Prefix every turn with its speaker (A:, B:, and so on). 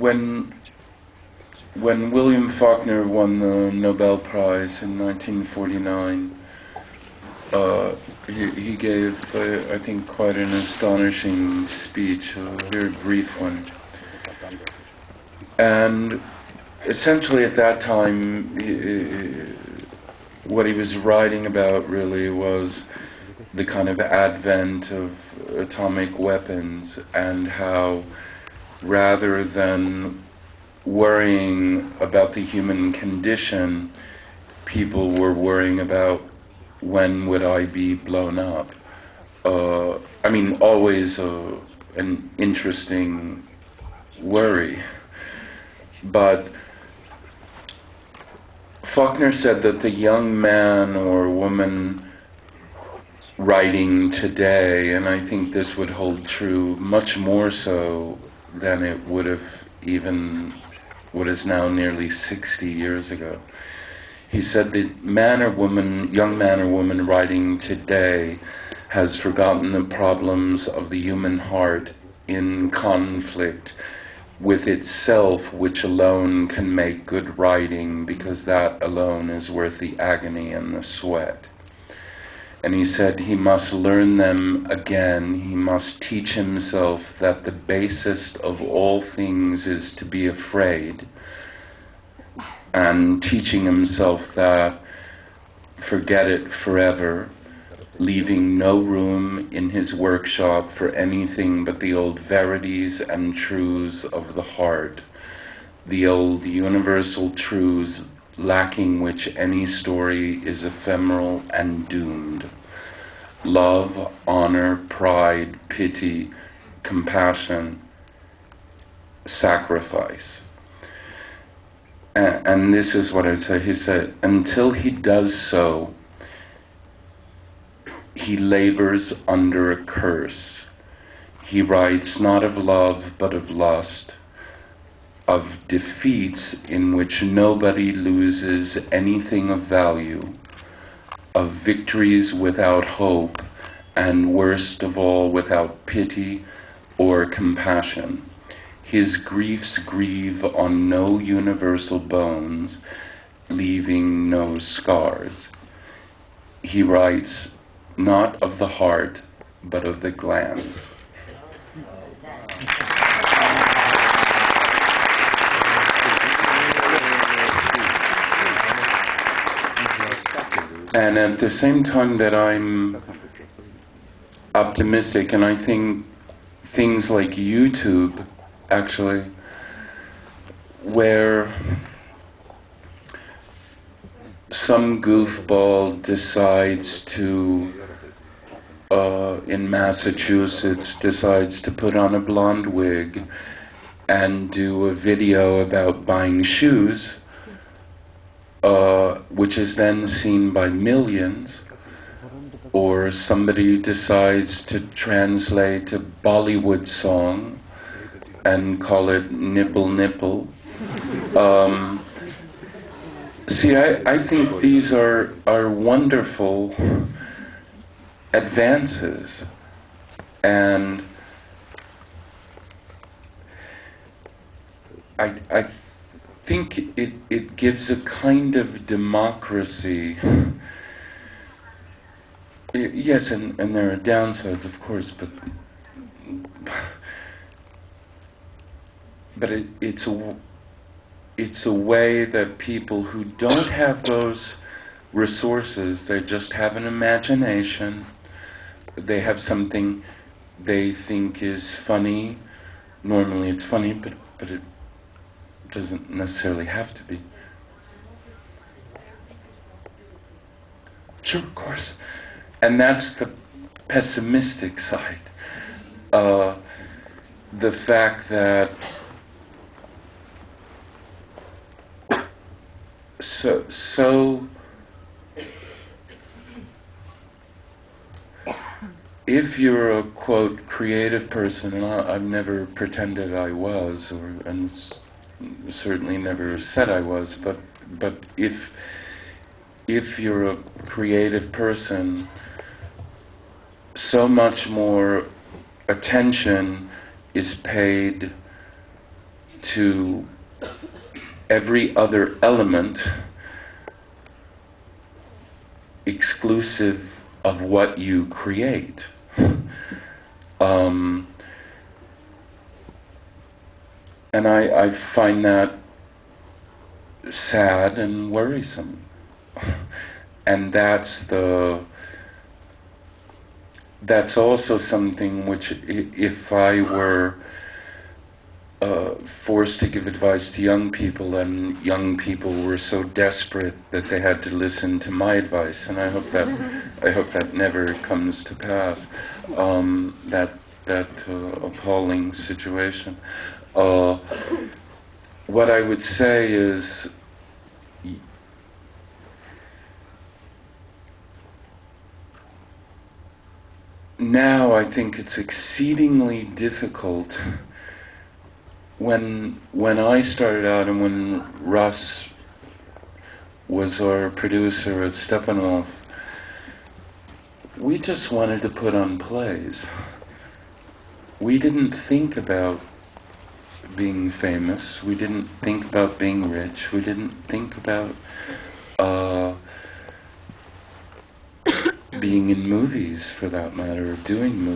A: when William Faulkner won the Nobel Prize in 1949, he gave, I think, quite an astonishing speech, a very brief one. And essentially at that time, what he was writing about really was the kind of advent of atomic weapons, and how rather than worrying about the human condition, people were worrying about when would I be blown up. I mean, always an interesting worry. But Faulkner said that the young man or woman writing today, and I think this would hold true much more so than it would have even what is now nearly 60 years ago. He said the young man or woman writing today has forgotten the problems of the human heart in conflict with itself, which alone can make good writing, because that alone is worth the agony and the sweat. And he said he must learn them again. He must teach himself that the basest of all things is to be afraid, and teaching himself that forget it forever, leaving no room in his workshop for anything but the old verities and truths of the heart, the old universal truths lacking which any story is ephemeral and doomed: love, honor, pride, pity, compassion, sacrifice. And this is what I'd say. He said, until he does so, he labors under a curse. He writes not of love, but of lust, of defeats in which nobody loses anything of value, of victories without hope, and worst of all, without pity or compassion. His griefs grieve on no universal bones, leaving no scars. He writes not of the heart, but of the glands. And at the same time that I'm optimistic, and I think things like YouTube, actually, where some goofball decides to, in Massachusetts, decides to put on a blonde wig and do a video about buying shoes, which is then seen by millions, or somebody decides to translate a Bollywood song and call it Nipple, Nipple. See, I think these are wonderful advances, and I think it gives a kind of democracy. Yes, and there are downsides, of course, but it's a way that people who don't have those resources, they just have an imagination, they have something they think is funny. Normally it's funny, but it doesn't necessarily have to be. Sure, of course. And that's the pessimistic side. The fact that so if you're a, quote, creative person, and I've never pretended I was, and certainly never said I was, but if you're a creative person, so much more attention is paid to every other element exclusive of what you create. And I find that sad and worrisome. And that's also something which, if I were forced to give advice to young people, and young people were so desperate that they had to listen to my advice, and I hope that never comes to pass. That appalling situation. What I would say is, now I think it's exceedingly difficult. When I started out, and when Russ was our producer at Steppenwolf, we just wanted to put on plays. We didn't think about being famous. We didn't think about being rich. We didn't think about being in movies, for that matter, or doing movies.